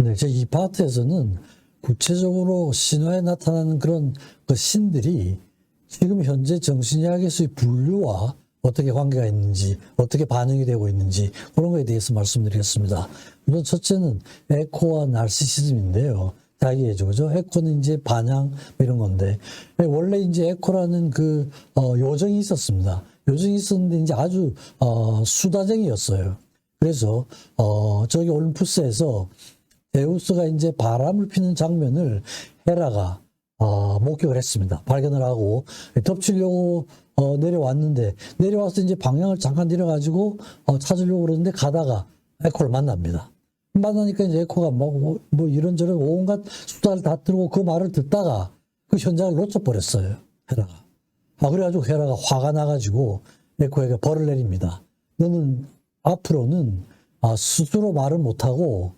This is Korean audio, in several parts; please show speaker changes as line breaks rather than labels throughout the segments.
네, 제2 파트에서는 구체적으로 신화에 나타나는 그런 그 신들이 지금 현재 정신의학에서의 분류와 어떻게 관계가 있는지, 어떻게 반영이 되고 있는지 그런 거에 대해서 말씀드리겠습니다. 우선 첫째는 에코와 나르시시즘인데요. 자기애죠, 그죠? 에코는 이제 반향 이런 건데 원래 이제 에코라는 그 요정이 있었습니다. 요정이 있었는데 이제 아주 수다쟁이였어요. 그래서 저기 올림푸스에서 제우스가 이제 바람을 피는 장면을 헤라가 목격을 했습니다. 발견을 하고 덮치려고 내려왔는데 내려와서 이제 방향을 잠깐 내려가지고 찾으려고 그러는데 가다가 에코를 만납니다. 만나니까 이제 에코가 뭐 이런저런 온갖 수다를 다 들고 그 말을 듣다가 그 현장을 놓쳐버렸어요. 헤라가. 그래가지고 헤라가 화가 나가지고 에코에게 벌을 내립니다. 너는 앞으로는 스스로 말을 못하고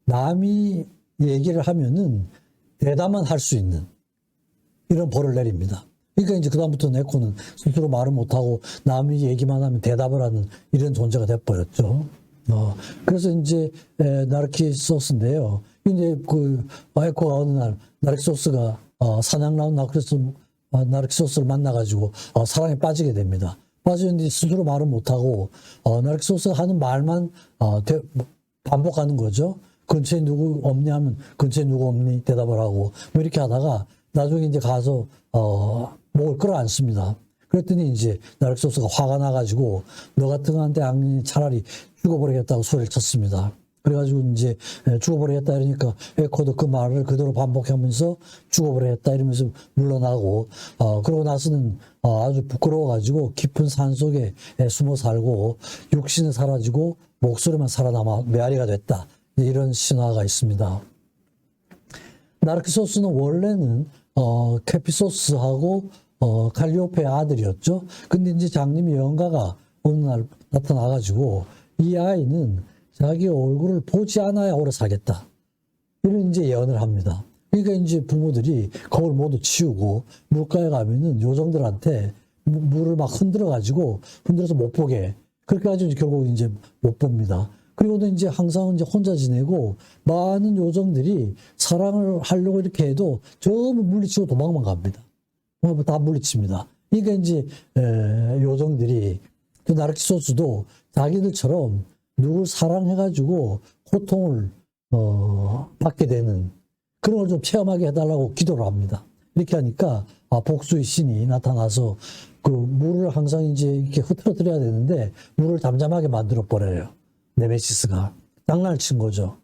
남이 얘기를 하면은 대답만 할 수 있는 이런 벌을 내립니다. 그러니까 이제 그다음부터는 에코는 스스로 말을 못하고 남이 얘기만 하면 대답을 하는 이런 존재가 돼버렸죠. 그래서 이제 나르키소스인데요. 이제 그 에코가 어느 날 나르키소스가 사냥 나온다 그래서 나르키소스를 만나가지고 사랑에 빠지게 됩니다. 빠지는데 스스로 말을 못하고 나르키소스가 하는 말만 반복하는 거죠. 근처에 누구 없냐 하면 근처에 누구 없니 대답을 하고 뭐 이렇게 하다가 나중에 이제 가서 목을 끌어안습니다. 그랬더니 이제 나르키소스가 화가 나가지고 너 같은 한테 악령이 차라리 죽어버리겠다고 소리를 쳤습니다. 그래가지고 이제 죽어버리겠다 이러니까 에코도 그 말을 그대로 반복하면서 죽어버리겠다 이러면서 물러나고 그러고 나서는 아주 부끄러워가지고 깊은 산 속에 숨어 살고 육신은 사라지고 목소리만 살아남아 메아리가 됐다. 이런 신화가 있습니다. 나르키소스는 원래는 케피소스하고 칼리오페의 아들이었죠. 근데 이제 장님이 영가가 어느 날 나타나가지고 이 아이는 자기 얼굴을 보지 않아야 오래 살겠다. 이런 이제 예언을 합니다. 그러니까 이제 부모들이 거울 모두 치우고 물가에 가면은 요정들한테 물을 막 흔들어서 못 보게. 그렇게 해가지고 결국 이제 못 봅니다. 그리고는 이제 항상 이제 혼자 지내고 많은 요정들이 사랑을 하려고 이렇게 해도 전부 물리치고 도망만 갑니다. 다 물리칩니다. 그러니까 이제 요정들이 또 나르키소스도 자기들처럼 누굴 사랑해가지고 고통을 받게 되는 그런 걸 좀 체험하게 해달라고 기도를 합니다. 이렇게 하니까 복수의 신이 나타나서 그 물을 항상 이제 이렇게 흐트러뜨려야 되는데 물을 잠잠하게 만들어 버려요. 네메시스가 장난을 친 거죠.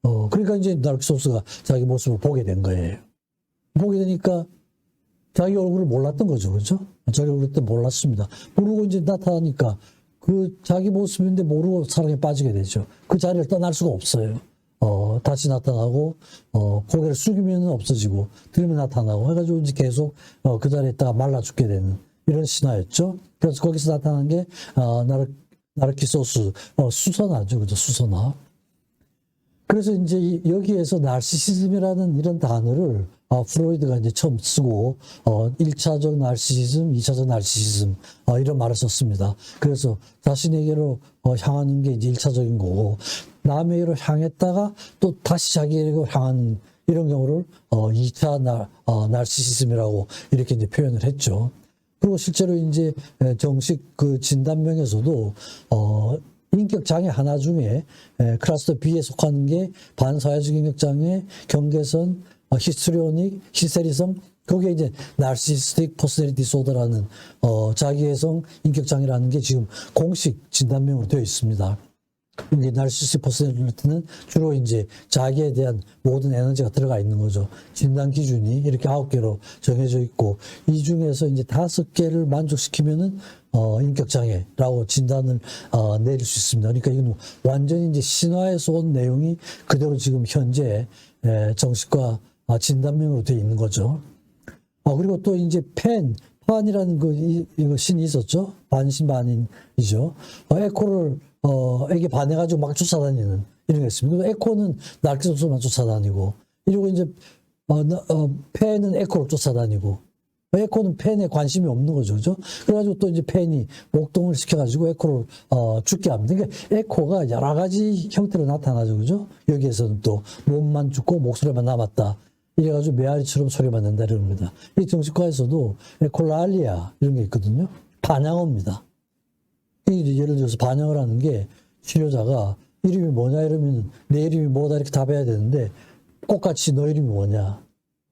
그러니까 이제 나르키소스가 자기 모습을 보게 된 거예요. 보게 되니까 자기 얼굴을 몰랐던 거죠, 그렇죠? 자기 얼굴 때 몰랐습니다. 모르고 이제 나타나니까 그 자기 모습인데 모르고 사랑에 빠지게 되죠. 그 자리를 떠날 수가 없어요. 다시 나타나고 고개를 숙이면 없어지고 들면 나타나고 해가지고 이제 계속 그 자리에 있다가 말라 죽게 되는 이런 신화였죠. 그래서 거기서 나타난 게 나르키소스 수선화죠, 그죠? 수선화. 그래서 이제 여기에서 나르시시즘이라는 이런 단어를 프로이드가 이제 처음 쓰고 1차적 나르시시즘, 2차적 나르시시즘 이런 말을 썼습니다. 그래서 자신에게로 향하는 게 이제 1차적인 거고 남에게로 향했다가 또 다시 자기에게로 향하는 이런 경우를 2차 나르시시즘이라고 이렇게 이제 표현을 했죠. 그리고 실제로 이제 정식 그 진단명에서도 인격 장애 하나 중에 클러스터 B에 속하는 게 반사회적 인격 장애, 경계선, 히스트리오닉, 히스테리즘, 거기에 이제 나르시스틱 퍼스널리티 디소더라는 자기애성 인격 장애라는 게 지금 공식 진단명으로 되어 있습니다. 이게 나르시스틱 퍼스널리티는 주로 이제 자기에 대한 모든 에너지가 들어가 있는 거죠. 진단 기준이 이렇게 9개로 정해져 있고 이 중에서 이제 5개를 만족시키면은 인격 장애라고 진단을 내릴 수 있습니다. 그러니까 이건 완전히 이제 신화에서 온 내용이 그대로 지금 현재 정식과 진단명으로 되어 있는 거죠. 그리고 또 이제 판이라는 그 신이 있었죠. 반신반인이죠. 에코를 에게 반해가지고 막 쫓아다니는 이런 게 있습니다. 에코는 나르키소스만 쫓아다니고, 이러고 이제 팬은 에코를 쫓아다니고, 에코는 팬에 관심이 없는 거죠. 그죠? 그래가지고 또 이제 팬이 목동을 시켜가지고 에코를, 죽게 합니다. 그러니까 에코가 여러 가지 형태로 나타나죠. 그죠? 여기에서는 또 몸만 죽고 목소리만 남았다. 이래가지고 메아리처럼 소리만 낸다. 이럽니다. 이 정신과에서도 에콜랄리아 이런 게 있거든요. 반향어입니다. 예를 들어서 반영을 하는 게 치료자가 이름이 뭐냐 이러면 내 이름이 뭐다 이렇게 답해야 되는데 똑같이 너 이름이 뭐냐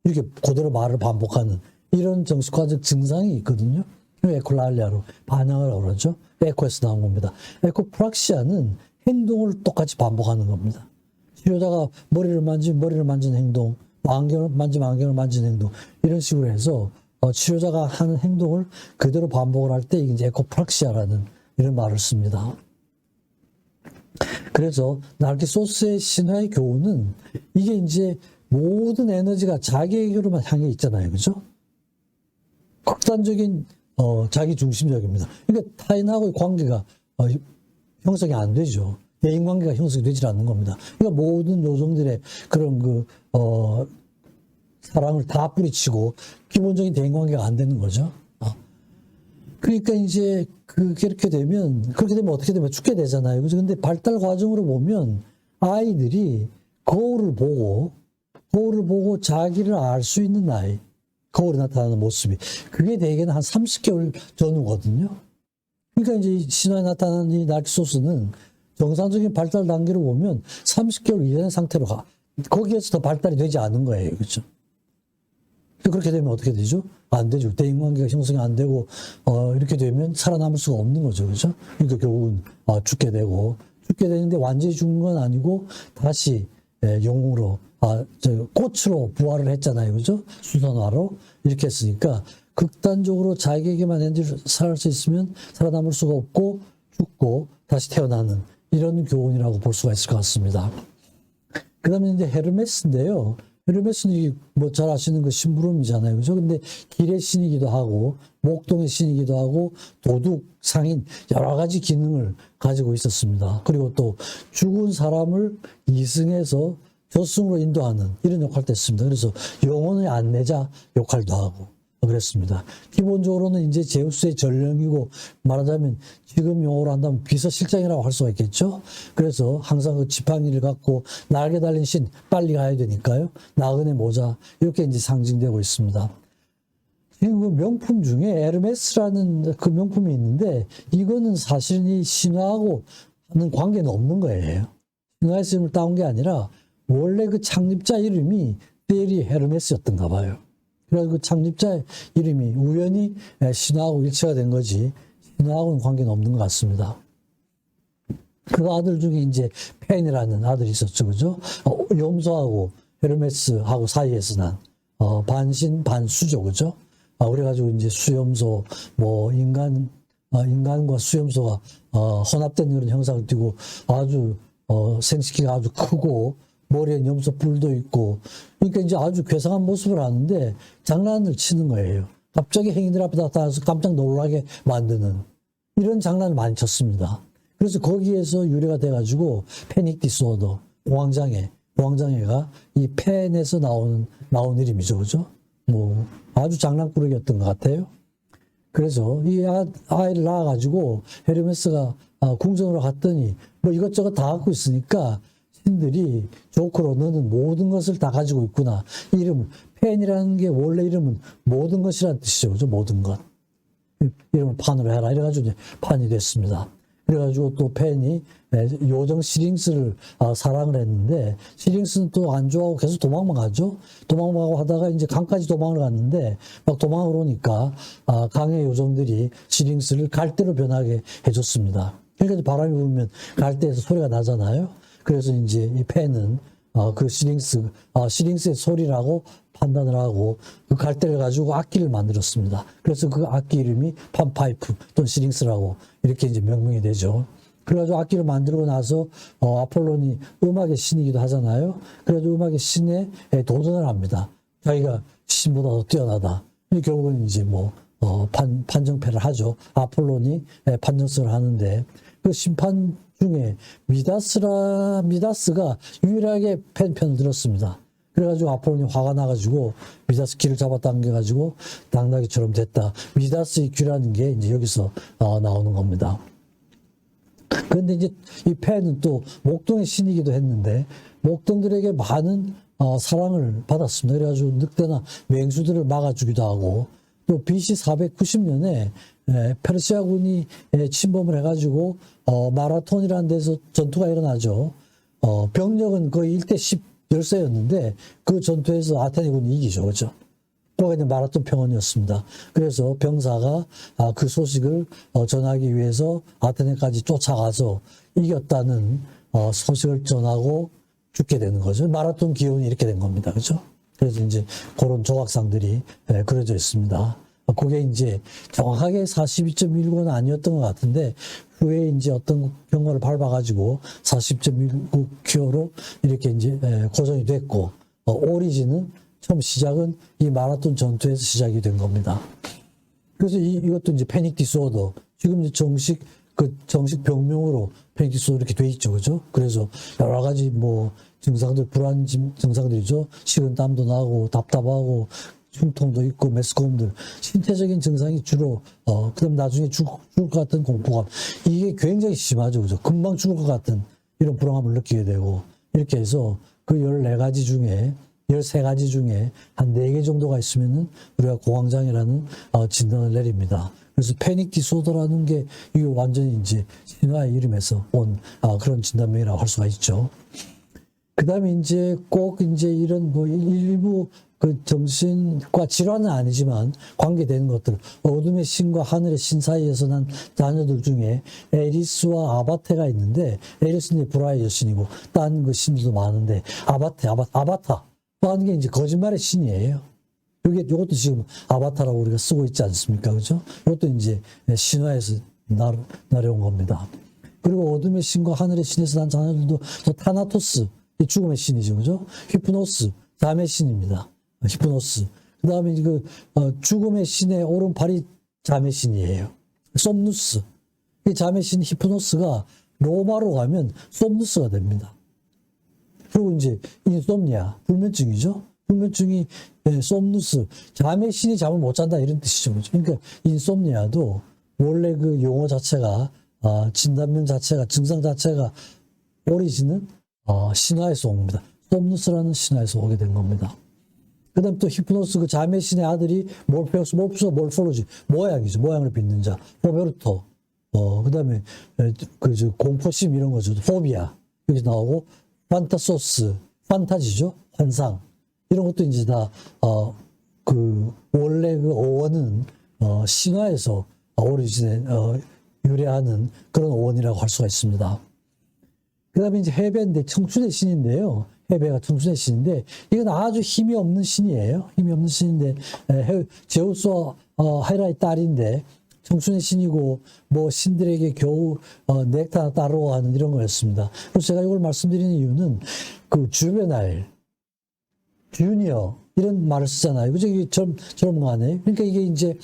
이렇게 그대로 말을 반복하는 이런 정신과적 증상이 있거든요. 에콜랄리아로 반영을 그러죠. 에코에서 나온 겁니다. 에코프락시아는 행동을 똑같이 반복하는 겁니다. 치료자가 머리를 만지는 행동, 안경을 만지는 행동 이런 식으로 해서 치료자가 하는 행동을 그대로 반복을 할 때 이게 이제 에코프락시아라는 이런 말을 씁니다. 그래서 나르키소스의 신화의 교훈은 이게 이제 모든 에너지가 자기에게로만 향해 있잖아요. 그죠? 극단적인 자기 중심적입니다. 그러니까 타인하고의 관계가 형성이 안 되죠. 대인 관계가 형성이 되질 않는 겁니다. 그러니까 모든 요정들의 그런 사랑을 다 뿌리치고 기본적인 대인 관계가 안 되는 거죠. 그러니까 이제 그렇게 되면 어떻게 되면 죽게 되잖아요. 그죠? 근데 발달 과정으로 보면 아이들이 거울을 보고 자기를 알 수 있는 나이, 거울에 나타나는 모습이 그게 대개는 한 30개월 전후거든요. 그러니까 이제 신화에 나타나는 이 나르키소스는 정상적인 발달 단계로 보면 30개월 이전의 상태로 거기에서 더 발달이 되지 않은 거예요. 그렇죠? 그렇게 되면 어떻게 되죠? 안 되죠. 대인관계가 형성이 안 되고 이렇게 되면 살아남을 수가 없는 거죠. 그렇죠? 그러니까 결국은 죽게 되는데 완전히 죽는 건 아니고 다시 영웅으로 꽃으로 부활을 했잖아요. 그죠? 수선화로 이렇게 했으니까 극단적으로 자기에게만 엔지를 살 수 있으면 살아남을 수가 없고 죽고 다시 태어나는 이런 교훈이라고 볼 수가 있을 것 같습니다. 그 다음에 이제 헤르메스인데요. 헤르메스는 뭐 잘 아시는 그 심부름이잖아요. 그죠? 근데 길의 신이기도 하고, 목동의 신이기도 하고, 도둑, 상인, 여러 가지 기능을 가지고 있었습니다. 그리고 또 죽은 사람을 이승해서 저승으로 인도하는 이런 역할도 했습니다. 그래서 영혼의 안내자 역할도 하고 그랬습니다. 기본적으로는 이제 제우스의 전령이고 말하자면 지금 용어로 한다면 비서실장이라고 할 수가 있겠죠. 그래서 항상 그 지팡이를 갖고 날개 달린 신 빨리 가야 되니까요. 나그네 모자 이렇게 이제 상징되고 있습니다. 지금 그 명품 중에 에르메스라는 그 명품이 있는데 이거는 사실 이 신화하고 하는 관계는 없는 거예요. 신화에서 이름을 따온 게 아니라 원래 그 창립자 이름이 테리 헤르메스였던가 봐요. 그래서 그 창립자의 이름이 우연히 신화하고 일치가 된 거지 신화하고는 관계는 없는 것 같습니다. 그 아들 중에 이제 펜이라는 아들이 있었죠. 그죠? 염소하고 헤르메스하고 사이에서 난 반신 반수죠. 그죠? 그래가지고 이제 수염소 뭐 인간과 수염소가 혼합된 그런 형상을 띠고 아주 생식기가 아주 크고 머리에 염소 뿔도 있고 그러니까 이제 아주 괴상한 모습을 하는데 장난을 치는 거예요. 갑자기 행인들 앞에 나타나서 깜짝 놀라게 만드는 이런 장난을 많이 쳤습니다. 그래서 거기에서 유래가 돼가지고 패닉 디스오더 공황장애가 이 펜에서 나온 이름이죠. 그죠? 뭐 아주 장난꾸러기였던 것 같아요. 그래서 이 아이를 낳아가지고 헤르메스가 궁전으로 갔더니 뭐 이것저것 다 갖고 있으니까 신들이 조커로 너는 모든 것을 다 가지고 있구나. 이 이름 펜이라는 게 원래 이름은 모든 것이라는 뜻이죠. 그죠? 모든 것. 이름을 판으로 해라. 이래가지고 이제 판이 됐습니다. 그래가지고 또 펜이 요정 시링스를 사랑을 했는데 시링스는 또 안 좋아하고 계속 도망만 가죠. 도망만 가고 하다가 이제 강까지 도망을 갔는데 막 도망을 오니까 강의 요정들이 시링스를 갈대로 변하게 해줬습니다. 그러니까 바람이 불면 갈대에서 소리가 나잖아요. 그래서 이제 이 펜은 그 시링스의 소리라고 판단을 하고 그 갈대를 가지고 악기를 만들었습니다. 그래서 그 악기 이름이 판파이프 또는 시링스라고 이렇게 이제 명명이 되죠. 그래가지고 악기를 만들고 나서 아폴론이 음악의 신이기도 하잖아요. 그래가지고 음악의 신에 도전을 합니다. 자기가 신보다 더 뛰어나다. 결국은 이제 뭐 판정패를 하죠. 아폴론이 판정승을 하는데 그 심판 중에 미다스가 유일하게 펜 편을 들었습니다. 그래가지고 아폴로니 화가 나가지고 미다스 귀를 잡아당겨가지고 당나귀처럼 됐다. 미다스의 귀라는 게 이제 여기서 나오는 겁니다. 그런데 이제 이 폐는 또 목동의 신이기도 했는데 목동들에게 많은 사랑을 받았습니다. 그래가지고 늑대나 맹수들을 막아주기도 하고 또 BC 490년에 페르시아군이 침범을 해가지고 마라톤이라는 데서 전투가 일어나죠. 병력은 거의 1대 10였는데 그 전투에서 아테네군이 이기죠. 그렇죠? 그거가 이제 마라톤 평원이었습니다. 그래서 병사가 그 소식을 전하기 위해서 아테네까지 쫓아가서 이겼다는 소식을 전하고 죽게 되는 거죠. 마라톤 기원이 이렇게 된 겁니다. 그렇죠? 그래서 이제 그런 조각상들이 그려져 있습니다. 그게 이제 정확하게 42.19는 아니었던 것 같은데 후에 이제 어떤 경로를 밟아가지고 40.19km로 이렇게 이제 고정이 됐고 오리진은 처음 시작은 이 마라톤 전투에서 시작이 된 겁니다. 그래서 이것도 이제 패닉 디스오더 지금 이제 정식 병명으로 패닉 디스오더 이렇게 돼 있죠, 그죠? 그래서 여러 가지 뭐 증상들 불안 증상들이죠. 식은땀도 나고 답답하고 흉통도 있고 메스꺼움들 신체적인 증상이 주로 그다음 나중에 죽을 것 같은 공포감 이게 굉장히 심하죠, 그죠? 금방 죽을 것 같은 이런 불안감을 느끼게 되고 이렇게 해서 그 14가지 중에 13가지 중에 한 4개 정도가 있으면은 우리가 공황장애라는 진단을 내립니다. 그래서 패닉 디소더라는 게 이게 완전히 이제 신화의 이름에서 온 그런 진단명이라고 할 수가 있죠. 그 다음에 이제 꼭 이제 이런 뭐 일부 그 정신과 질환은 아니지만 관계되는 것들, 어둠의 신과 하늘의 신 사이에서 난 자녀들 중에 에리스와 아바테가 있는데, 에리스는 불화의 여신이고, 딴 그 신들도 많은데, 아바타. 또 하는 게 이제 거짓말의 신이에요. 요것도 지금 아바타라고 우리가 쓰고 있지 않습니까? 그죠? 이것도 이제 신화에서 나려온 겁니다. 그리고 어둠의 신과 하늘의 신에서 난 자녀들도 또 타나토스, 죽음의 신이죠. 그죠? 히프노스, 잠의 신입니다. 히프노스. 그 다음에 죽음의 신의 오른팔이 잠의 신이에요. 솜누스. 이 잠의 신 히프노스가 로마로 가면 솜누스가 됩니다. 그리고 이제 인솜니아, 불면증이죠. 불면증이 솜누스, 잠의 신이 잠을 못 잔다 이런 뜻이죠. 그러니까 인솜니아도 원래 그 용어 자체가 진단명 자체가 증상 자체가 오리진은 신화에서 온 겁니다. 솜누스라는 신화에서 오게 된 겁니다. 그 다음 또 히프노스 그 잠의 신의 아들이 몰페우스 몰포로지 모양이죠. 모양을 빚는 자. 호베르토. 그 다음에 공포심 이런 거죠. 포비아. 여기 나오고 판타소스. 판타지죠. 환상. 이런 것도 이제 다 원래 그 어원은 신화에서 오리진에 유래하는 그런 어원이라고 할 수가 있습니다. 그 다음에 이제 헤베인데 청춘의 신인데요. 헤베가 청춘의 신인데 이건 아주 힘이 없는 신이에요. 힘이 없는 신인데 제우스와 헤라의 딸인데 청춘의 신이고 뭐 신들에게 겨우 넥타 따르고 하는 이런 거였습니다. 그래서 제가 이걸 말씀드리는 이유는 그 주베날, 주니어 이런 말을 쓰잖아요. 그죠? 이게 저런 거 아니에요? 그러니까 이게 이제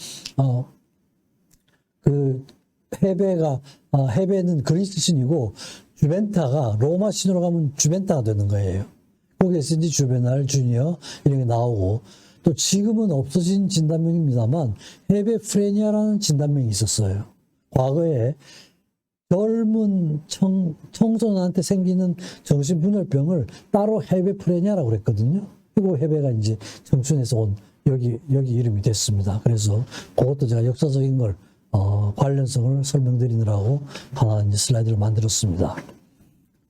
그 헤베는 그리스 신이고 주벤타가 로마 신으로 가면 주벤타가 되는 거예요. 거기에서 이제 주베날, 주니어 이런 게 나오고 또 지금은 없어진 진단명입니다만 헤베 프레니아라는 진단명이 있었어요. 과거에 젊은 청소년한테 생기는 정신분열병을 따로 헤베 프레니아라고 그랬거든요. 그리고 헤베가 이제 청춘에서 온 여기 이름이 됐습니다. 그래서 그것도 제가 역사적인 걸 관련성을 설명드리느라고 하나 이제 슬라이드를 만들었습니다.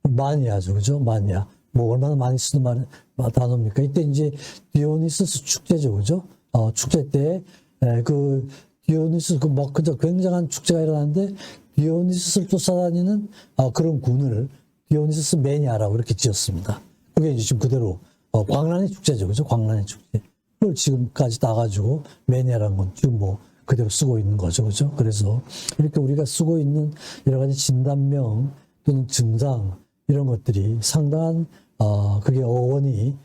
마니아죠, 그죠? 마니아. 뭐 얼마나 많이 쓰는 단어입니까? 이때 이제 디오니소스 축제죠, 그죠? 축제 때 그 디오니소스 그저 굉장한 축제가 일어나는데 디오니소스를 쫓아다니는 그런 군을 디오니소스 매니아라고 이렇게 지었습니다. 그게 이제 지금 그대로 광란의 축제죠, 그죠? 광란의 축제. 그걸 지금까지 따가지고 매니아라는 건 지금 뭐 그대로 쓰고 있는 거죠, 그죠? 그래서 이렇게 우리가 쓰고 있는 여러 가지 진단명 또는 증상 이런 것들이 상당한 그게 어원이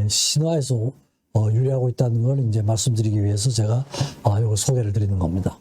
신화에서 유래하고 있다는 걸 이제 말씀드리기 위해서 제가 이걸 소개를 드리는 겁니다.